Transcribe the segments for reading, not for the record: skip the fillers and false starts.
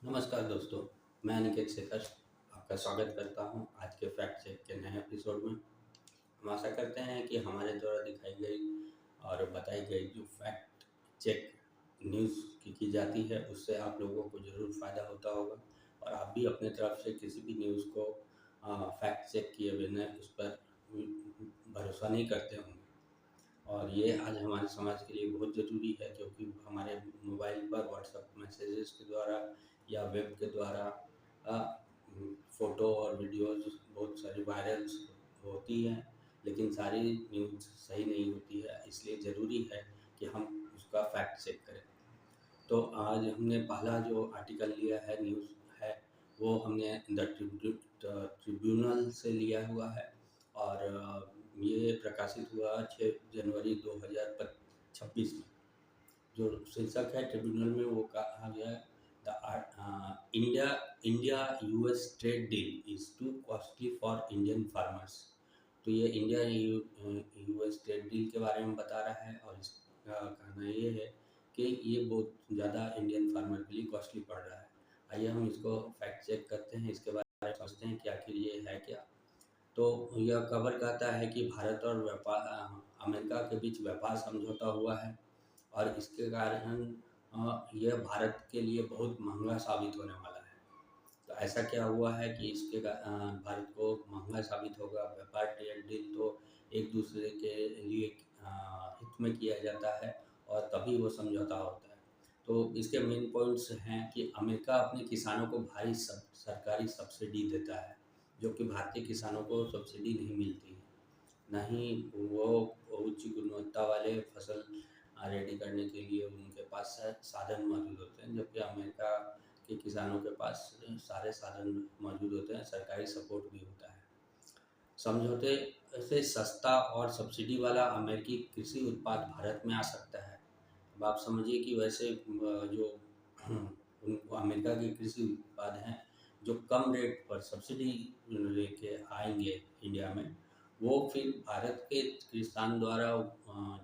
नमस्कार दोस्तों, मैं अनिकेत शेखर आपका स्वागत करता हूं आज के फैक्ट चेक के नए एपिसोड में। हम आशा करते हैं कि हमारे द्वारा दिखाई गई और बताई गई जो फैक्ट चेक न्यूज़ की जाती है उससे आप लोगों को ज़रूर फ़ायदा होता होगा और आप भी अपने तरफ से किसी भी न्यूज़ को फैक्ट चेक किए बिना उस पर भरोसा नहीं करते होंगे। और ये आज हमारे समाज के लिए बहुत ज़रूरी है क्योंकि हमारे मोबाइल पर व्हाट्सएप मैसेजेस के द्वारा या वेब के द्वारा फ़ोटो और वीडियोज़ बहुत सारी वायरल्स होती हैं, लेकिन सारी न्यूज़ सही नहीं होती है, इसलिए ज़रूरी है कि हम उसका फैक्ट चेक करें। तो आज हमने पहला जो आर्टिकल लिया है न्यूज़ है, वो हमने ट्रिब्यूनल से लिया हुआ है और ये प्रकाशित हुआ 6 जनवरी 2026 में। जो शीर्षक है ट्रिब्यूनल में वो कहा गया है India India US trade deal is to costly for Indian farmers. तो ये इंडिया यूएस ट्रेड डील के बारे में बता रहा है और इसका कहना ये है कि ये बहुत ज़्यादा इंडियन फार्मर के लिए कॉस्टली पड़ रहा है। आइए हम इसको फैक्ट चेक करते हैं, इसके बारे में समझते हैं कि आखिर ये है क्या। तो यह खबर कहता है कि भारत और अमेरिका के बीच व्यापार समझौता हुआ है और इसके कारण यह भारत के लिए बहुत महंगा साबित होने वाला है। तो ऐसा क्या हुआ है कि भारत को महंगा साबित होगा। व्यापार ट्रेड डील तो एक दूसरे के लिए हित में किया जाता है और तभी वो समझौता होता है। तो इसके मेन पॉइंट्स हैं कि अमेरिका अपने किसानों को भारी सरकारी सब्सिडी देता है, जो कि भारतीय किसानों को सब्सिडी नहीं मिलती है। ना ही वो उच्च गुणवत्ता वाले फसल रेडी करने के लिए उनके पास साधन मौजूद होते हैं, जबकि अमेरिका के किसानों के पास सारे साधन मौजूद होते हैं, सरकारी सपोर्ट भी होता है। समझौते से सस्ता और सब्सिडी वाला अमेरिकी कृषि उत्पाद भारत में आ सकता है। अब आप समझिए कि वैसे जो अमेरिका के कृषि उत्पाद हैं जो कम रेट पर सब्सिडी लेके आएंगे इंडिया में, वो फिर भारत के किसान द्वारा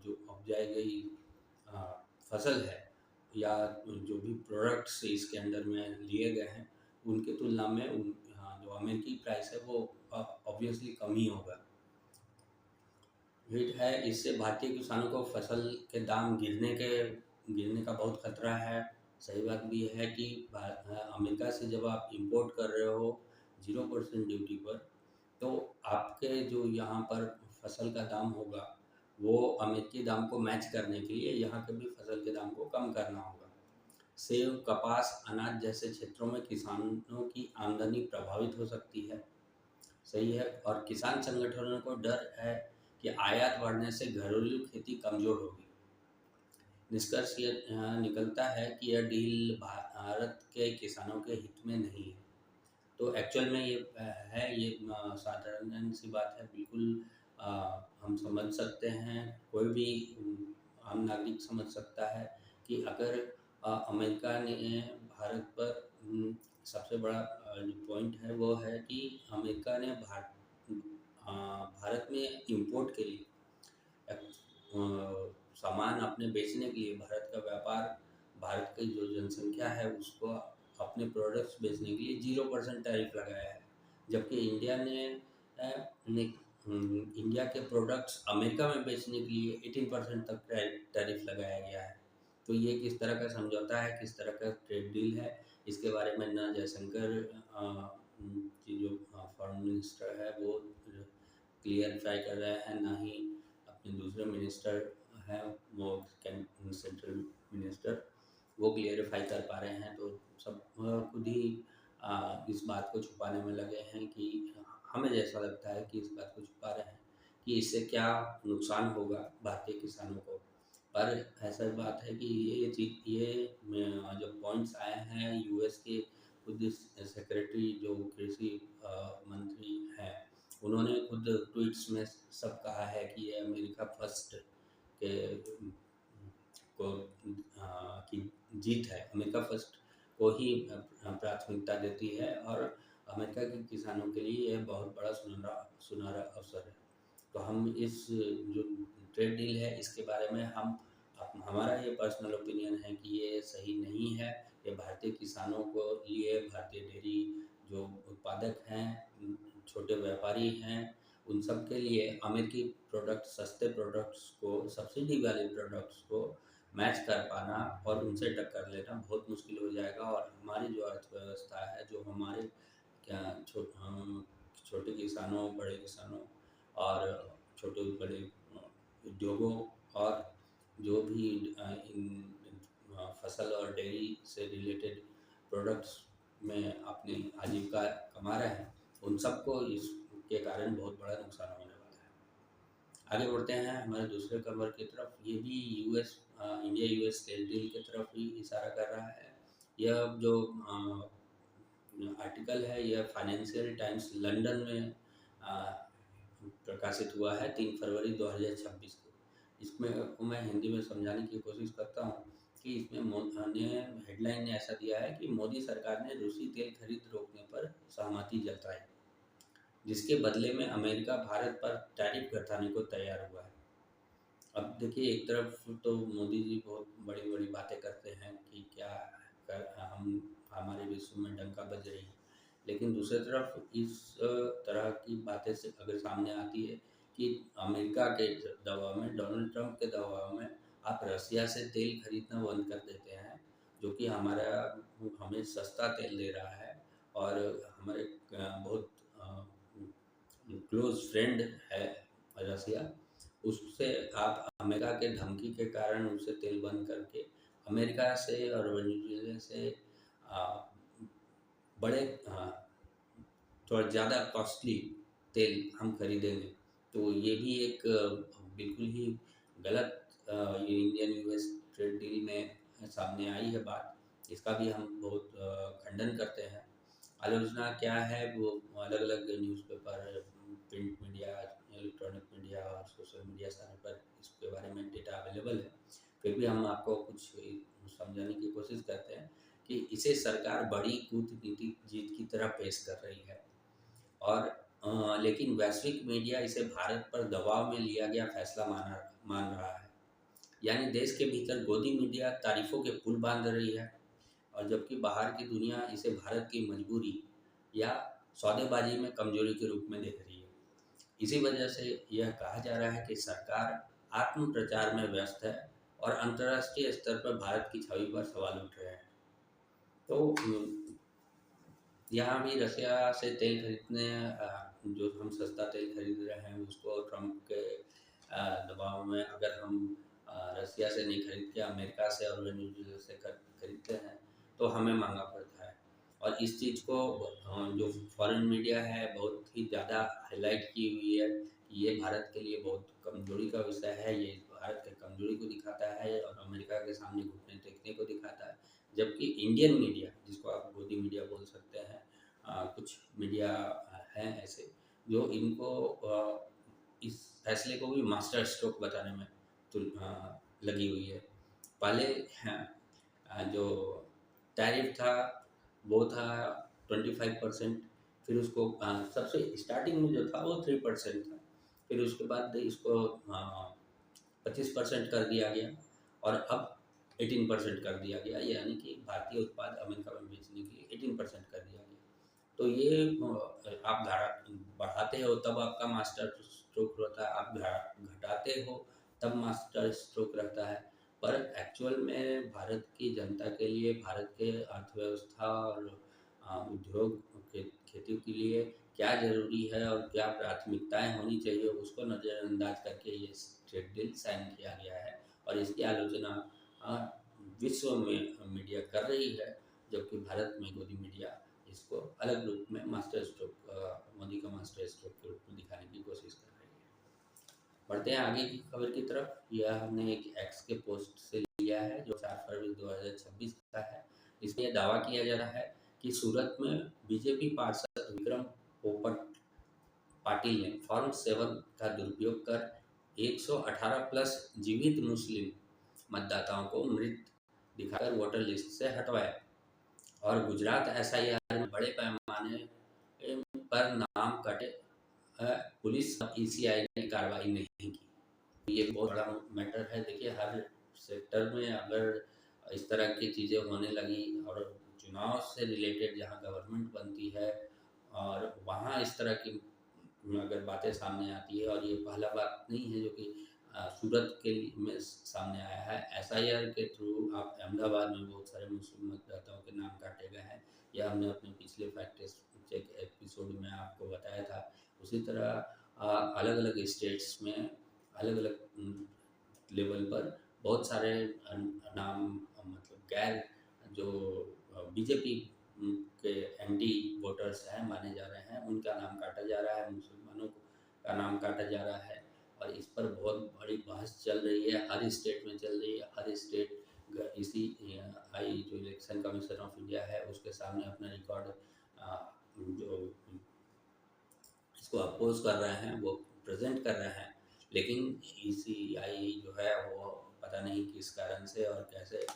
जो उपजाई गई फसल है या जो भी प्रोडक्ट्स इसके अंदर में लिए गए हैं उनके तुलना में जो अमेरिकी प्राइस है वो ऑब्वियसली कम ही होगा। हिट है, इससे भारतीय किसानों को फसल के दाम गिरने का बहुत खतरा है। सही बात भी है कि अमेरिका से जब आप इंपोर्ट कर रहे हो 0% ड्यूटी पर, तो आपके जो यहाँ पर फसल का दाम होगा वो अमेरिकी दाम को मैच करने के लिए यहाँ के भी फसल के दाम को कम करना होगा। सेब, कपास, अनाज जैसे क्षेत्रों में किसानों की आमदनी प्रभावित हो सकती है। सही है। और किसान संगठनों को डर है कि आयात बढ़ने से घरेलू खेती कमज़ोर होगी। निष्कर्ष ये निकलता है कि यह डील भारत के किसानों के हित में नहीं है। तो एक्चुअल में ये साधारण सी बात है, बिल्कुल हम समझ सकते हैं, कोई भी आम नागरिक समझ सकता है कि अगर अमेरिका ने भारत पर सबसे बड़ा जो पॉइंट है वो है कि अमेरिका ने भारत में इंपोर्ट के लिए सामान अपने बेचने के लिए भारत का व्यापार, भारत की जो जनसंख्या है उसको अपने प्रोडक्ट्स बेचने के लिए 0% टैरिफ लगाया है, जबकि इंडिया के प्रोडक्ट्स अमेरिका में बेचने के लिए 18% तक टैरिफ लगाया गया है। तो ये किस तरह का समझौता है, किस तरह का ट्रेड डील है, इसके बारे में ना जयशंकर की जो फॉरेन मिनिस्टर है वो क्लियरफाई कर रहे हैं, ना ही अपने दूसरे मिनिस्टर हैं वो सेंट्रल मिनिस्टर वो क्लियरफाई कर पा रहे हैं। तो सब खुद ही इस बात को छुपाने में लगे हैं कि हमें जैसा लगता है कि इस बात को छुपा रहे हैं कि इससे क्या नुकसान होगा भारतीय किसानों को। पर ऐसा बात है कि ये जो पॉइंट्स आए हैं यूएस के खुद सेक्रेटरी जो कृषि मंत्री हैं उन्होंने खुद ट्वीट्स में सब कहा है कि ये अमेरिका फर्स्ट के को की जीत है। अमेरिका फर्स्ट को ही प्राथमिकता देती है और अमेरिका के किसानों के लिए यह बहुत बड़ा सुनहरा अवसर है। तो हम इस जो ट्रेड डील है इसके बारे में हमारा ये पर्सनल ओपिनियन है कि ये सही नहीं है, ये भारतीय किसानों को लिए, भारतीय डेयरी जो उत्पादक हैं, छोटे व्यापारी हैं, उन सब के लिए अमेरिकी प्रोडक्ट, सस्ते प्रोडक्ट्स को, सब्सिडी वाले प्रोडक्ट्स को मैच कर पाना और उनसे टक्कर लेना बहुत मुश्किल हो जाएगा। और हमारी जो अर्थव्यवस्था है, जो हमारे क्या हम छोटे किसानों, बड़े किसानों और छोटे बड़े उद्योगों और जो भी फसल और डेयरी से रिलेटेड प्रोडक्ट्स में अपनी आजीविका कमा रहे हैं, उन सबको इसके कारण बहुत बड़ा नुकसान होने वाला है। आगे बढ़ते हैं हमारे दूसरे खबर की तरफ। ये भी इंडिया यूएस ट्रेड डील की तरफ ही इशारा कर रहा है। यह जो आर्टिकल है, यह फाइनेंशियल टाइम्स लंदन में प्रकाशित हुआ है 3 फरवरी 2026 को। इसमें को मैं हिंदी में समझाने की कोशिश करता हूँ कि इसमें हेडलाइन ने ऐसा दिया है कि मोदी सरकार ने रूसी तेल खरीद रोकने पर सहमति जताई, जिसके बदले में अमेरिका भारत पर टैरिफ घटाने को तैयार हुआ है। अब देखिए, एक तरफ तो मोदी जी बहुत बड़ी बड़ी बातें करते हैं कि क्या हम हमारे विश्व में डंका बज रही है, लेकिन दूसरी तरफ इस तरह की बातें से अगर सामने आती है कि अमेरिका के दबाव में, डोनाल्ड ट्रंप के दबाव में आप रसिया से तेल खरीदना बंद कर देते हैं, जो कि हमें सस्ता तेल दे रहा है और हमारे बहुत क्लोज फ्रेंड है रसिया, उससे आप अमेरिका के धमकी के कारण उसे तेल बंद करके अमेरिका से और वेनेजुएला से बड़े थोड़ा ज़्यादा कॉस्टली तेल हम खरीदेंगे, तो ये भी एक बिल्कुल ही गलत ये इंडियन यूएस ट्रेड डील में सामने आई है बात। इसका भी हम बहुत खंडन करते हैं। आलोचना क्या है वो अलग अलग newspaper, print media, electronic media और सोशल मीडिया सारे पर इसके बारे में डेटा अवेलेबल है। फिर भी हम आपको कुछ समझाने की कोशिश करते हैं कि इसे सरकार बड़ी कूटनीतिक जीत की तरह पेश कर रही है और लेकिन वैश्विक मीडिया इसे भारत पर दबाव में लिया गया फैसला मान रहा है। यानी देश के भीतर गोदी मीडिया तारीफों के पुल बांध रही है और जबकि बाहर की दुनिया इसे भारत की मजबूरी या सौदेबाजी में कमजोरी के रूप में देख रही है। इसी वजह से यह कहा जा रहा है कि सरकार आत्म प्रचार में व्यस्त है और अंतर्राष्ट्रीय स्तर पर भारत की छवि पर सवाल उठ रहे हैं। तो यहाँ भी रसिया से तेल खरीदने, जो हम सस्ता तेल खरीद रहे हैं उसको ट्रंप के दबाव में अगर हम रसिया से नहीं खरीद के अमेरिका से और वेनेजुएला से खरीदते हैं तो हमें महंगा पड़ता है। और इस चीज़ को जो फॉरेन मीडिया है बहुत ही ज़्यादा हाईलाइट की हुई है कि ये भारत के लिए बहुत कमजोरी का विषय है, ये भारत की कमजोरी को दिखाता है और अमेरिका के सामने घुटने टेकने को दिखाता है। जबकि इंडियन मीडिया, जिसको आप गोदी मीडिया बोल सकते हैं, कुछ मीडिया हैं ऐसे जो इनको इस फैसले को भी मास्टर स्ट्रोक बताने में लगी हुई है। पहले जो टैरिफ था वो था 25%, फिर उसको सबसे स्टार्टिंग में जो था वो 3% था, फिर उसके बाद इसको 25% कर दिया गया और अब 18% कर दिया गया, यानी कि भारतीय उत्पाद अमेरिका में बेचने के लिए 18% कर दिया गया। तो ये आप बढ़ाते हो तब आपका मास्टर स्ट्रोक रहता है, आप घटाते हो तब मास्टर स्ट्रोक रहता है। पर एक्चुअल में भारत की जनता के लिए, भारत के अर्थव्यवस्था और उद्योग खेती के लिए क्या ज़रूरी है और क्या प्राथमिकताएं होनी चाहिए उसको नज़रअंदाज करके ये ट्रेड डील साइन किया गया है और इसकी आलोचना विश्व में मीडिया कर रही है, जबकि भारत में गोदी मीडिया इसको अलग रूप में मास्टर स्ट्रोक, मोदी का मास्टर स्ट्रोक के रूप में दिखाने की कोशिश कर रही है। बढ़ते हैं आगे की खबर की तरफ। यह हमने एक एक्स के पोस्ट से लिया है जो 4 फरवरी 2026 का है। इसमें दावा किया जा रहा है कि सूरत में बीजेपी पार्षद विक्रम पोपट पाटिल ने फॉर्म 7 का दुरुपयोग कर 118 प्लस जीवित मुस्लिम मतदाताओं को मृत दिखाकर वोटर लिस्ट से हटवाया और गुजरात एसआईआर में बड़े पैमाने पर नाम कटे, पुलिस और ईसीआई ने कार्रवाई नहीं की। ये बहुत बड़ा मैटर है। देखिए, हर सेक्टर में अगर इस तरह की चीज़ें होने लगी। और चुनाव से रिलेटेड जहाँ गवर्नमेंट बनती है और वहाँ इस तरह की अगर बातें सामने आती है, और ये पहला बात नहीं है जो कि सूरत के में सामने आया है। एसआईआर के थ्रू आप अहमदाबाद में बहुत सारे मुस्लिम मतदाताओं के नाम काटे गए हैं। यह हमने अपने पिछले फैक्ट चेक एपिसोड में आपको बताया था। उसी तरह अलग अलग स्टेट्स में अलग अलग लेवल पर बहुत सारे नाम, मतलब गैर जो बीजेपी के एंटी वोटर्स हैं माने जा रहे हैं, उनका नाम काटा जा रहा है, मुसलमानों का नाम काटा जा रहा है। और इस पर बहुत बड़ी बहस चल रही है, हर स्टेट में चल रही है। हर स्टेट इसी आई जो इलेक्शन कमीशन ऑफ इंडिया है उसके सामने अपना रिकॉर्ड जो इसको अपोज कर रहे हैं वो प्रेजेंट कर रहे हैं। लेकिन ईसीआई जो है वो पता नहीं किस कारण से और कैसे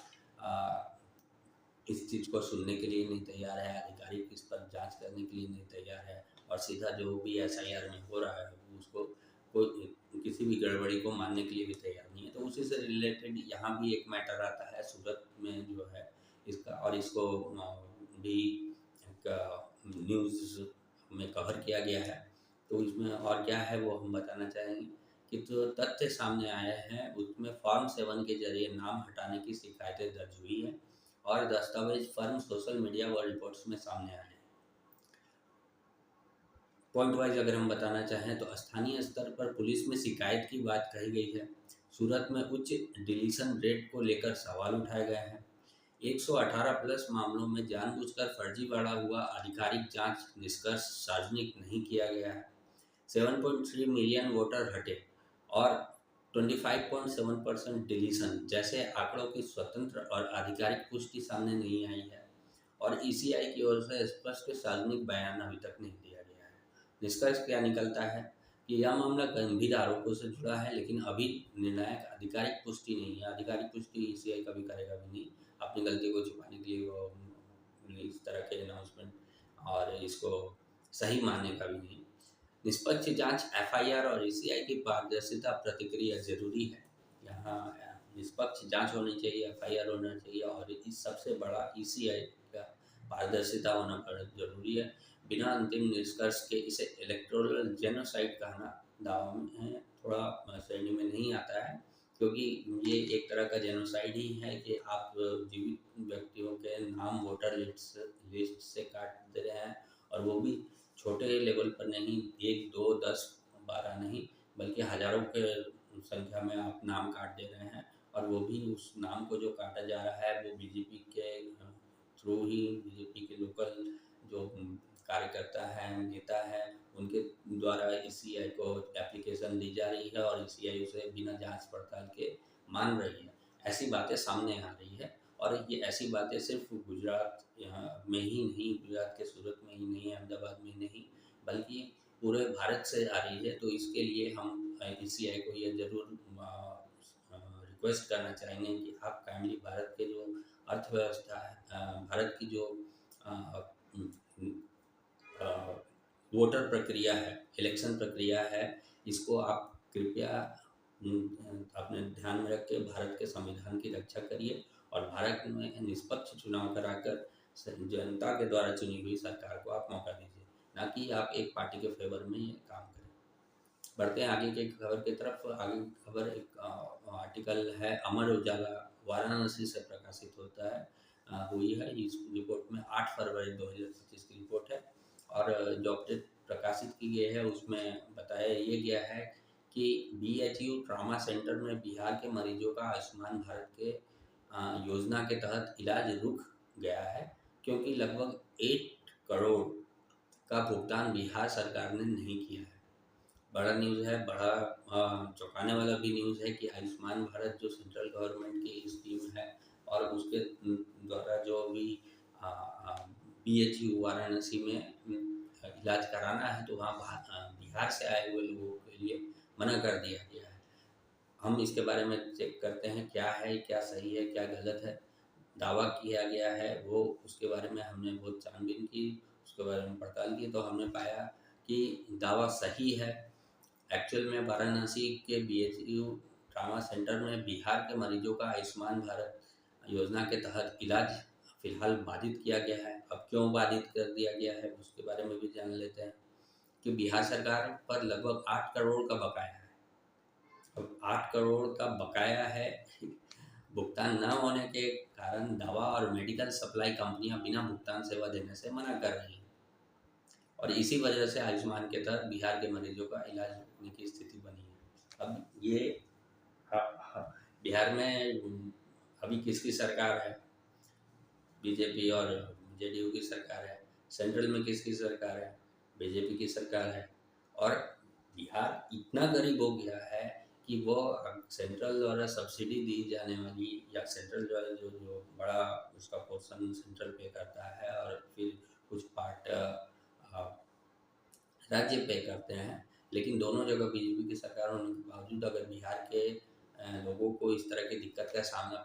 इस चीज़ को सुनने के लिए नहीं तैयार है, आधिकारिक इस पर जांच करने के लिए नहीं तैयार है, और सीधा जो भी एसआईआर में हो रहा है उसको कोई किसी भी गड़बड़ी को मानने के लिए भी तैयार नहीं है। तो उसी से रिलेटेड यहाँ भी एक मैटर आता है सूरत में जो है इसका, और इसको भी न्यूज़ में कवर किया गया है। तो इसमें और क्या है वो हम बताना चाहेंगे कि जो तथ्य सामने आए हैं उसमें फॉर्म 7 के जरिए नाम हटाने की शिकायतें दर्ज हुई है और दस्तावेज फर्म सोशल मीडिया व रिपोर्ट्स में सामने आए हैं। पॉइंट वाइज अगर हम बताना चाहें तो स्थानीय स्तर पर पुलिस में शिकायत की बात कही गई है। सूरत में उच्च डिलीशन रेट को लेकर सवाल उठाए गए हैं। 118 प्लस मामलों में जानबूझकर फर्जीवाड़ा हुआ, आधिकारिक जांच निष्कर्ष सार्वजनिक नहीं किया गया है। 7.3 मिलियन वोटर हटे और 25.7% डिलीशन जैसे आंकड़ों की स्वतंत्र और आधिकारिक पुष्टि सामने नहीं आई है, और ईसीआई की ओर से स्पष्ट सार्वजनिक बयान अभी तक नहीं दिया गया है। निष्कर्ष क्या निकलता है कि यह मामला गंभीर आरोपों से जुड़ा है, लेकिन अभी निर्णायक आधिकारिक पुष्टि नहीं है। आधिकारिक पुष्टि ईसीआई कभी करेगा भी नहीं। अपनी गलती को छुपाने के लिए वो इस तरह के अनाउंसमेंट और इसको सही मानने का भी नहीं। निष्पक्ष जांच, एफआईआर और ईसीआई की पारदर्शिता प्रतिक्रिया जरूरी है। यहाँ निष्पक्ष जांच होनी चाहिए, एफआईआर होना चाहिए, और इस सबसे बड़ा ईसीआई का पारदर्शिता होना बहुत जरूरी है। बिना अंतिम निष्कर्ष के इसे इलेक्टोरल जेनोसाइड कहना दावा में थोड़ा श्रेणी में नहीं आता है, क्योंकि ये एक तरह का जेनोसाइड ही है कि आप जीवित व्यक्तियों के नाम वोटर लिस्ट से काट दे रहे हैं, और वो भी छोटे लेवल पर नहीं, 1, 2, 10, 12 नहीं, बल्कि हज़ारों के संख्या में आप नाम काट दे रहे हैं। और वो भी उस नाम को जो काटा जा रहा है वो बीजेपी के थ्रू ही, बीजेपी के लोकल जो कार्यकर्ता है, नेता है, उनके द्वारा ईसीआई को एप्लीकेशन दी जा रही है और ईसीआई उसे बिना जांच पड़ताल के मान रही है। ऐसी बातें सामने आ रही है, और ये ऐसी बातें सिर्फ गुजरात यहाँ में ही नहीं, गुजरात के सूरत में ही नहीं, अहमदाबाद में नहीं, बल्कि पूरे भारत से आ रही है। तो इसके लिए हम ईसीआई को ये ज़रूर रिक्वेस्ट करना चाहेंगे कि आप काइंडली भारत के जो अर्थव्यवस्था है, भारत की जो वोटर प्रक्रिया है, इलेक्शन प्रक्रिया है, इसको आप कृपया अपने ध्यान में रख के भारत के संविधान की रक्षा करिए और भारत में निष्पक्ष चुनाव कराकर जनता के द्वारा चुनी हुई सरकार को आप मौका दीजिए, ना कि आप एक पार्टी के फेवर में ये काम करें। बढ़ते हैं आगे की खबर की तरफ। आगे की खबर एक आर्टिकल है अमर उजाला वाराणसी से प्रकाशित होता है, हुई है। इस रिपोर्ट में 8 फरवरी 2025 की रिपोर्ट है, और जो अपडेट प्रकाशित की गई है उसमें बताया ये गया है कि बीएचयू ट्रॉमा सेंटर में बिहार के मरीजों का आयुष्मान भारत के योजना के तहत इलाज रुक गया है, क्योंकि लगभग 8 करोड़ का भुगतान बिहार सरकार ने नहीं किया है। बड़ा न्यूज़ है, बड़ा चौंकाने वाला भी न्यूज़ है कि आयुष्मान भारत जो सेंट्रल गवर्नमेंट की स्कीम है और उसके द्वारा जो भी बीएचयू वाराणसी में इलाज कराना है तो वहाँ बिहार से आए हुए लोगों के लिए मना कर दिया गया है। हम इसके बारे में चेक करते हैं क्या है, क्या सही है, क्या गलत है। दावा किया गया है वो, उसके बारे में हमने बहुत छानबीन की, उसके बारे में पड़ताल की, तो हमने पाया कि दावा सही है। एक्चुअल में वाराणसी के बीएचयू ट्रामा सेंटर में बिहार के मरीजों का आयुष्मान भारत योजना के तहत इलाज फ़िलहाल बाधित किया गया है। अब क्यों बाधित कर दिया गया है उसके बारे में भी जान लेते हैं कि बिहार सरकार पर लगभग 8 करोड़ का बकाया है। अब 8 करोड़ का बकाया है, भुगतान न होने के कारण दवा और मेडिकल सप्लाई कंपनियां बिना भुगतान सेवा देने से मना कर रही हैं और इसी वजह से आयुष्मान के तहत बिहार के मरीजों का इलाज रुकने की स्थिति बनी है। अब ये बिहार में अभी किसकी सरकार है? बीजेपी और जेडीयू की सरकार है। सेंट्रल में किसकी सरकार है? बीजेपी की सरकार है। और बिहार इतना गरीब हो गया है कि वो सेंट्रल द्वारा सब्सिडी दी जाने वाली या सेंट्रल द्वारा जो जो बड़ा उसका पोर्शन सेंट्रल पे करता है और फिर कुछ पार्ट राज्य पे करते हैं, लेकिन दोनों जगह बीजेपी की सरकार होने के बावजूद अगर बिहार के लोगों को इस तरह की दिक्कत का सामना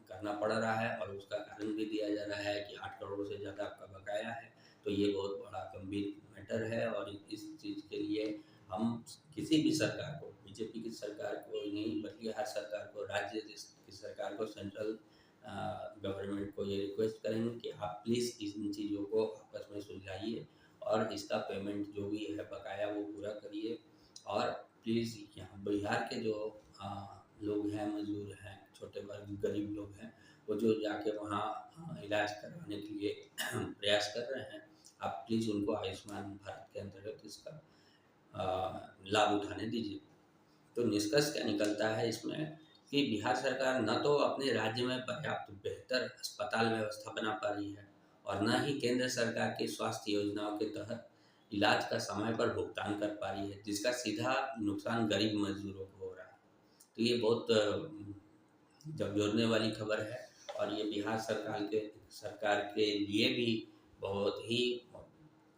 करना पड़ रहा है और उसका कारण भी दिया जा रहा है कि 8 करोड़ से ज़्यादा आपका बकाया है, तो ये बहुत बड़ा गंभीर मैटर है। और इस चीज़ के लिए हम किसी भी सरकार को, बीजेपी की सरकार को ही नहीं बल्कि हर सरकार को, राज्य की सरकार को, सेंट्रल गवर्नमेंट को ये रिक्वेस्ट करेंगे कि आप प्लीज़ इन चीज़ों को आपस में सुलझाइए और इसका पेमेंट जो भी है बकाया वो पूरा करिए। और प्लीज़ यहाँ बिहार के जो लोग हैं, मजदूर हैं, छोटे वर्ग गरीब लोग हैं, वो जो जाके वहाँ इलाज करवाने के लिए प्रयास कर रहे हैं, आप प्लीज़ उनको आयुष्मान भारत के अंतर्गत इसका लाभ उठाने दीजिए। तो निष्कर्ष क्या निकलता है इसमें कि बिहार सरकार न तो अपने राज्य में पर्याप्त बेहतर अस्पताल व्यवस्था बना पा रही है और न ही केंद्र सरकार की स्वास्थ्य योजनाओं के तहत इलाज का समय पर भुगतान कर पा रही है, जिसका सीधा नुकसान गरीब मजदूरों को हो रहा है। तो ये बहुत झकझोरने वाली खबर है और ये बिहार सरकार के लिए भी बहुत ही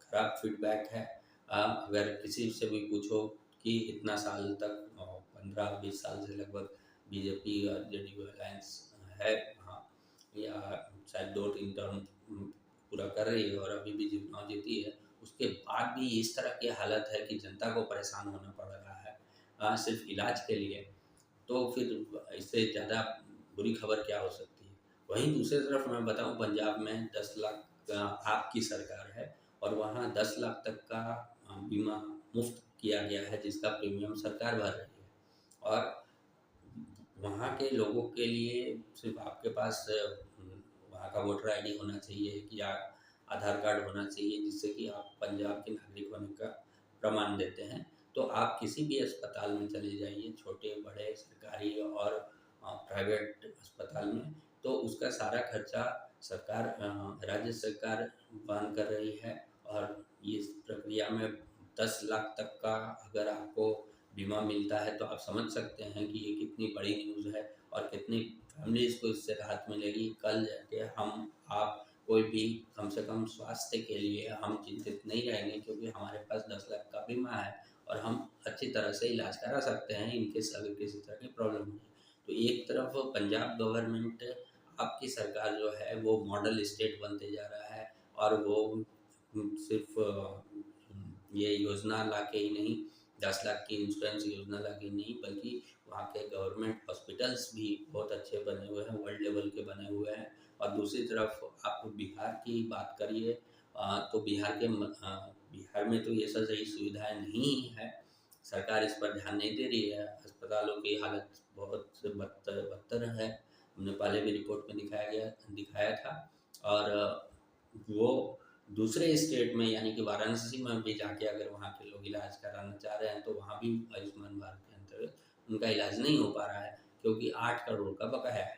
खराब फीडबैक है। अगर किसी से भी पूछो कि इतना साल तक 15-20 साल से लगभग बीजेपी और जेडीयू अलायंस है हाँ, या शायद 2-3 टर्म पूरा कर रही है और अभी भी चुनाव जीती है, उसके बाद भी इस तरह की हालत है कि जनता को परेशान होना पड़ रहा है सिर्फ इलाज के लिए, तो फिर इससे ज़्यादा बुरी खबर क्या हो सकती है। वहीं दूसरी तरफ मैं बताऊं, पंजाब में 10 लाख आपकी सरकार है और वहाँ 10 लाख तक का बीमा मुफ्त किया गया है, जिसका प्रीमियम सरकार भर रही है। और वहाँ के लोगों के लिए सिर्फ आपके पास वहाँ का वोटर आईडी होना चाहिए कि आधार कार्ड होना चाहिए, जिससे कि आप पंजाब के नागरिक होने का प्रमाण देते हैं। तो आप किसी भी अस्पताल में चले जाइए, छोटे बड़े सरकारी और प्राइवेट अस्पताल में, तो उसका सारा खर्चा सरकार राज्य सरकार वहन कर रही है। और इस प्रक्रिया में 10 लाख तक का अगर आपको बीमा मिलता है तो आप समझ सकते हैं कि ये कितनी बड़ी न्यूज़ है और कितनी फैमिलीज़ को इससे राहत मिलेगी। कल जाके हम आप कोई भी कम से कम स्वास्थ्य के लिए हम चिंतित नहीं रहेंगे, क्योंकि हमारे पास 10 लाख का बीमा है और हम अच्छी तरह से इलाज करा सकते हैं इनकेस अगर किसी तरह की प्रॉब्लम हुई। तो एक तरफ पंजाब गवर्नमेंट, आपकी सरकार जो है वो मॉडल स्टेट बनते जा रहा है और वो सिर्फ ये योजना ला के ही नहीं, 10 लाख की इंश्योरेंस योजना ला के नहीं, बल्कि वहाँ के गवर्नमेंट हॉस्पिटल्स भी बहुत अच्छे बने हुए हैं, वर्ल्ड लेवल के बने हुए हैं। और दूसरी तरफ आप बिहार की बात करिए तो बिहार में तो ये सब सही सुविधाएं नहीं है, सरकार इस पर ध्यान नहीं दे रही है। अस्पतालों की हालत बहुत बदतर है, हमने पहले भी रिपोर्ट में दिखाया था। और वो दूसरे स्टेट में यानी कि वाराणसी में भी जाके अगर वहाँ के लोग इलाज कराना चाह रहे हैं तो वहाँ भी आयुष्मान भारत के अंतर्गत उनका इलाज नहीं हो पा रहा है, क्योंकि 8 करोड़ का बकाया है।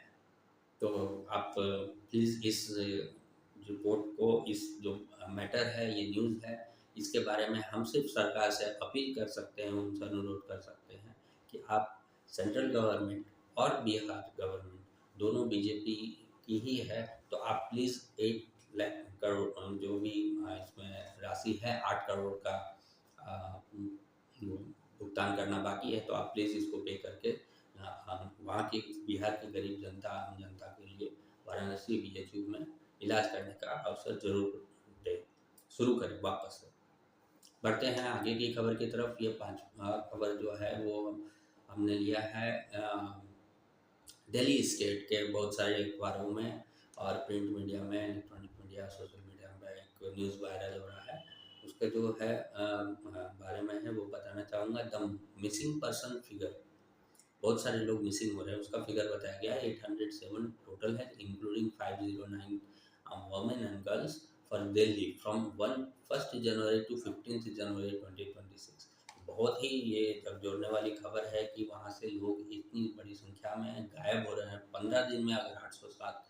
तो आप प्लीज़ इस रिपोर्ट को, इस जो मैटर है, ये न्यूज़ है, इसके बारे में हम सिर्फ सरकार से अपील कर सकते हैं, उनसे अनुरोध कर सकते हैं कि आप सेंट्रल गवर्नमेंट और बिहार गवर्नमेंट दोनों बीजेपी की ही है, तो आप प्लीज़ 8 लाख करोड़ जो भी इसमें राशि है 8 करोड़ का भुगतान करना बाकी है, तो आप प्लीज़ इसको पे करके वहाँ की बिहार की गरीब जनता, आम जनता के लिए वाराणसी बीएचयू में इलाज करने का अवसर जरूर दें, शुरू करें वापस से। बढ़ते हैं आगे की खबर की तरफ। ये 5वां खबर जो है वो हमने लिया है दिल्ली स्टेट के बहुत सारे अखबारों में और प्रिंट मीडिया में, इलेक्ट्रॉनिक मीडिया, सोशल मीडिया में एक न्यूज़ वायरल हो रहा है। उसका जो है बारे में है वो बताना चाहूँगा। द मिसिंग पर्सन फिगर, बहुत सारे लोग मिसिंग हो रहे हैं, उसका फिगर बताया गया है। 807 टोटल है, including 509 women and girls for Delhi from 1 January to 15 January 2026। बहुत ही ये जब जोड़ने वाली खबर है कि वहाँ से लोग इतनी बड़ी संख्या में गायब हो रहे हैं। 15 दिन में अगर 807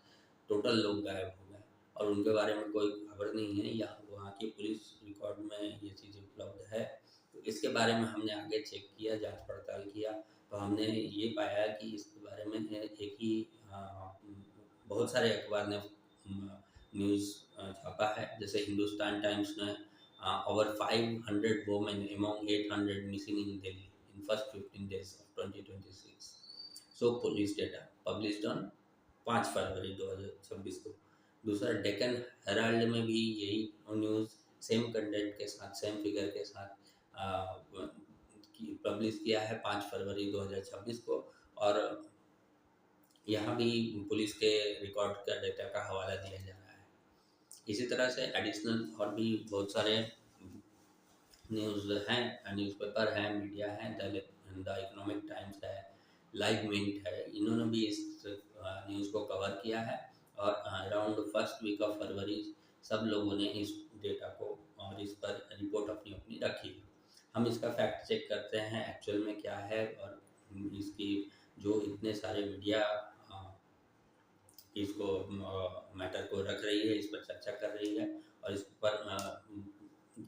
टोटल लोग गायब हो गए और उनके बारे में कोई खबर नहीं है या वहाँ की पुलिस रिकॉर्ड में ये चीज़ उपलब्ध है, तो इसके बारे में हमने आगे चेक किया, जांच पड़ताल किया, तो हमने ये पाया कि इसके बारे में एक ही बहुत सारे अखबार ने न्यूज़ छापा है। जैसे हिंदुस्तान टाइम्स ने over 500 women among 800 missing in Delhi in first 15 days of 2026, so police data published on 5 फरवरी 2026 को। दूसरा डेक्कन हेराल्ड में भी यही न्यूज़ सेम कंटेंट के साथ, सेम फिगर के साथ पब्लिश किया है 5 फरवरी 2026 को। और यहाँ भी पुलिस के रिकॉर्ड का डेटा का हवाला दिया जा रहा है। इसी तरह से एडिशनल और भी बहुत सारे न्यूज़ हैं, न्यूज़पेपर हैं, मीडिया हैं। द इकोनॉमिक टाइम्स है, लाइव मिंट है, इन्होंने भी इस न्यूज़ को कवर किया है। और around first week of February सब लोगों ने इस डेटा को और इस पर रिपोर्ट अपनी अपनी रखी है। हम इसका फैक्ट चेक करते हैं एक्चुअल में क्या है, और इसकी जो इतने सारे मीडिया इसको मैटर को रख रही है, इस पर चर्चा कर रही है और इस पर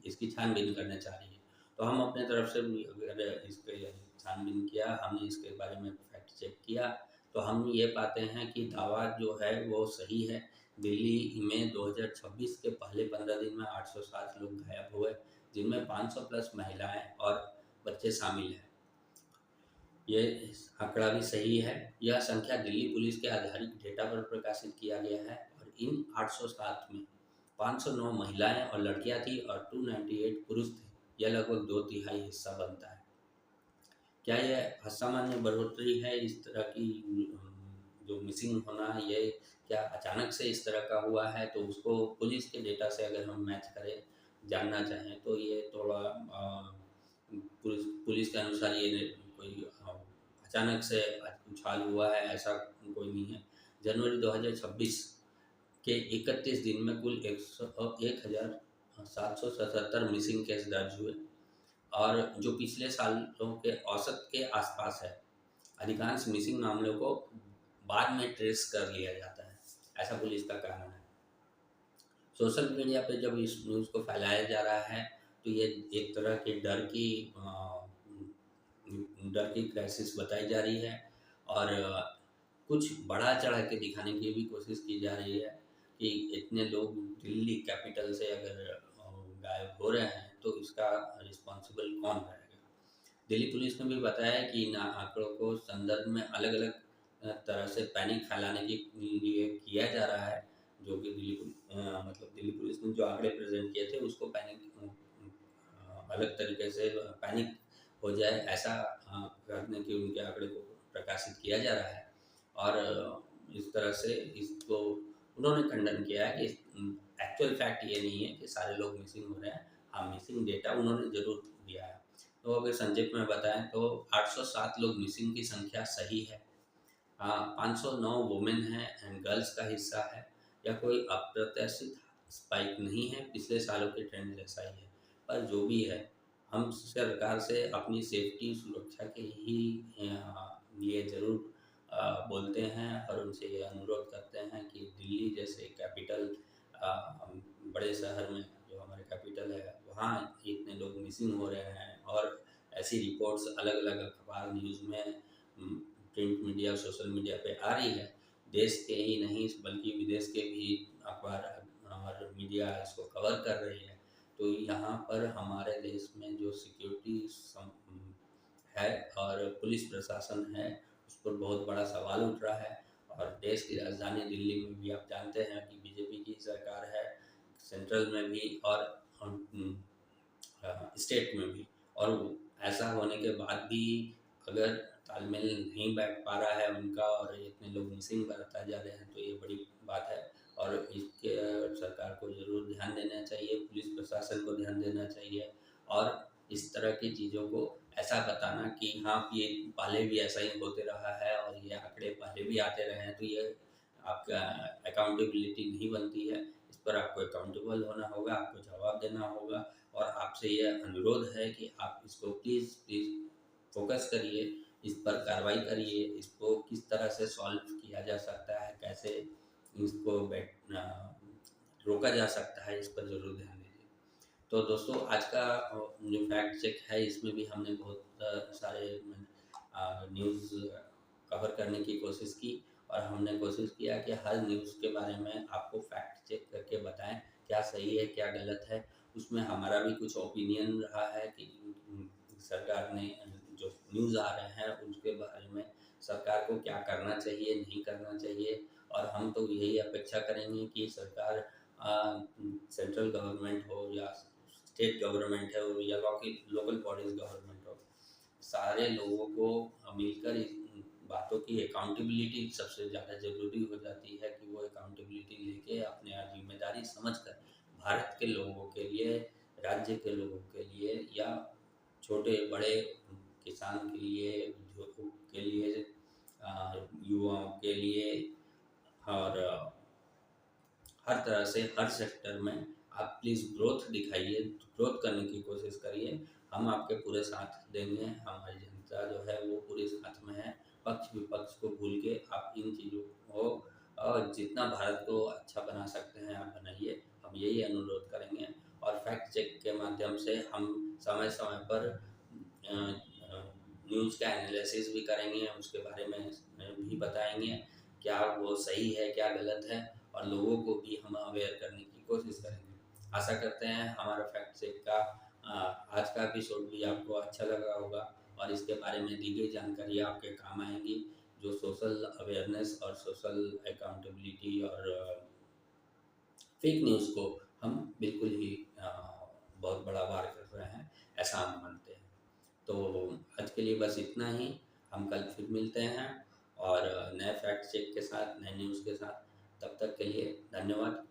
इसकी छानबीन करना चाह रही है। तो हम अपने तरफ से भी अगर इसके छानबीन किया, हमने इसके बारे में फैक्ट चेक किया, तो हम ये पाते हैं कि दावा जो है वो सही है। दिल्ली में 2026 के पहले 15 दिन में 807 लोग गायब हुए, जिनमें 500 प्लस महिलाएं और बच्चे शामिल हैं। ये आंकड़ा भी सही है। यह संख्या दिल्ली पुलिस के आधारित डेटा पर प्रकाशित किया गया है और इन 807 में 509 महिलाएं और लड़कियां थी और 298 पुरुष थे। यह लगभग 2/3 हिस्सा बनता है। क्या यह असामान्य बढ़ोतरी है इस तरह की जो मिसिंग होना, ये क्या अचानक से इस तरह का हुआ है? तो उसको पुलिस के डेटा से अगर हम मैच करें, जानना चाहें, तो ये थोड़ा पुलिस के अनुसार ये कोई अचानक से उछाल हुआ है ऐसा कोई नहीं है। जनवरी 2026 के 31 दिन में कुल 1777 मिसिंग केस दर्ज हुए और जो पिछले सालों के औसत के आसपास है। अधिकांश मिसिंग मामलों को बाद में ट्रेस कर लिया जाता है, ऐसा पुलिस का कहना है। सोशल मीडिया पे जब इस न्यूज़ को फैलाया जा रहा है तो ये एक तरह के डर की क्राइसिस बताई जा रही है और कुछ बढ़ा चढ़ा के दिखाने की भी कोशिश की जा रही है कि इतने लोग दिल्ली कैपिटल से अगर गायब हो रहे हैं तो इसका रिस्पॉन्सिबल कौन रहेगा। दिल्ली पुलिस ने भी बताया कि इन आंकड़ों को संदर्भ में अलग अलग तरह से पैनिक फैलाने के लिए किया जा रहा है, जो कि दिल्ली पुलिस ने जो आंकड़े प्रेजेंट किए थे उसको अलग तरीके से पैनिक हो जाए ऐसा करने के उनके आंकड़े को प्रकाशित किया जा रहा है। और इस तरह से इसको उन्होंने खंडन किया है कि एक्चुअल फैक्ट ये नहीं है कि सारे लोग मिसिंग हो रहे हैं। हाँ, मिसिंग डेटा उन्होंने ज़रूर दिया है। तो अगर संक्षेप में बताएं तो 807 लोग मिसिंग की संख्या सही है। 509 वुमेन हैं एंड गर्ल्स का हिस्सा है। यह कोई अप्रत्याशित स्पाइक नहीं है, पिछले सालों के ट्रेंड जैसा ही है। पर जो भी है, हम सरकार से अपनी सेफ्टी सुरक्षा के ही लिए ज़रूर बोलते हैं और उनसे ये अनुरोध करते हैं कि दिल्ली जैसे कैपिटल बड़े शहर में जो हमारे कैपिटल है वहाँ इतने लोग मिसिंग हो रहे हैं और ऐसी रिपोर्ट्स अलग अलग अखबार न्यूज़ में प्रिंट मीडिया सोशल मीडिया पे आ रही है। देश के ही नहीं बल्कि विदेश के भी अखबार और मीडिया इसको कवर कर रही है। तो यहाँ पर हमारे देश में जो सिक्योरिटी है और पुलिस प्रशासन है उस पर बहुत बड़ा सवाल उठ रहा है। और देश की राजधानी दिल्ली में भी आप जानते हैं कि बीजेपी की सरकार है, सेंट्रल में भी और स्टेट में भी। और ऐसा होने के बाद भी अगर तालमेल नहीं बैठ पा रहा है उनका और इतने लोग मिसिंग बरता जा रहे हैं, तो ये बड़ी बात है। और इसके सरकार को ज़रूर ध्यान देना चाहिए, पुलिस प्रशासन को ध्यान देना चाहिए और इस तरह की चीज़ों को ऐसा बताना कि हाँ, ये पहले भी ऐसा ही होते रहा है और ये आंकड़े पहले भी आते रहे हैं, तो ये आपका अकाउंटेबिलिटी नहीं बनती है। इस पर आपको अकाउंटेबल होना होगा, आपको जवाब देना होगा और आपसे ये अनुरोध है कि आप इसको प्लीज़ प्लीज़ फ़ोकस करिए, इस पर कार्रवाई करिए, इसको किस तरह से सॉल्व किया जा सकता है, कैसे इसको रोका जा सकता है, इस पर ज़रूर ध्यान दीजिए। तो दोस्तों, आज का जो फैक्ट चेक है इसमें भी हमने बहुत सारे न्यूज़ कवर करने की कोशिश की और हमने कोशिश किया कि हर न्यूज़ के बारे में आपको फैक्ट चेक करके बताएं, क्या सही है क्या गलत है। उसमें हमारा भी कुछ ओपिनियन रहा है कि सरकार ने जो न्यूज़ आ रहे हैं उसके बारे में सरकार को क्या करना चाहिए, नहीं करना चाहिए। और हम तो यही अपेक्षा करेंगे कि सरकार सेंट्रल गवर्नमेंट हो या स्टेट गवर्नमेंट हो या लोकल बॉडीज़ गवर्नमेंट हो, सारे लोगों को मिलकर इस बातों की अकाउंटेबिलिटी सबसे ज़्यादा ज़रूरी हो जाती है कि वो अकाउंटेबिलिटी लेके अपने जिम्मेदारी समझकर भारत के लोगों के लिए, राज्य के लोगों के लिए या छोटे बड़े किसान के लिए, उद्योगों के लिए, युवाओं के लिए और हर तरह से हर सेक्टर में आप प्लीज़ ग्रोथ दिखाइए, ग्रोथ करने की कोशिश करिए। हम आपके पूरे साथ देंगे, हमारी जनता जो है वो पूरे साथ में है। पक्ष विपक्ष को भूल के आप इन चीज़ों को जितना भारत को अच्छा बना सकते हैं आप बनाइए, हम यही अनुरोध करेंगे। और फैक्ट चेक के माध्यम से हम समय समय पर न्यूज़ का एनालिसिस भी करेंगे, उसके बारे में भी बताएंगे क्या वो सही है क्या गलत है और लोगों को भी हम अवेयर करने की कोशिश करेंगे। आशा करते हैं हमारा फैक्ट चेक का आज का एपिसोड भी आपको अच्छा लगा होगा और इसके बारे में दी गई जानकारी आपके काम आएंगी, जो सोशल अवेयरनेस और सोशल अकाउंटेबिलिटी और फेक न्यूज़ को हम बिल्कुल ही बहुत बड़ा वार कर रहे हैं, ऐसा हम मानते हैं। तो आज के लिए बस इतना ही, हम कल फिर मिलते हैं और नए फैक्ट चेक के साथ, नए न्यूज़ के साथ। तब तक के लिए धन्यवाद।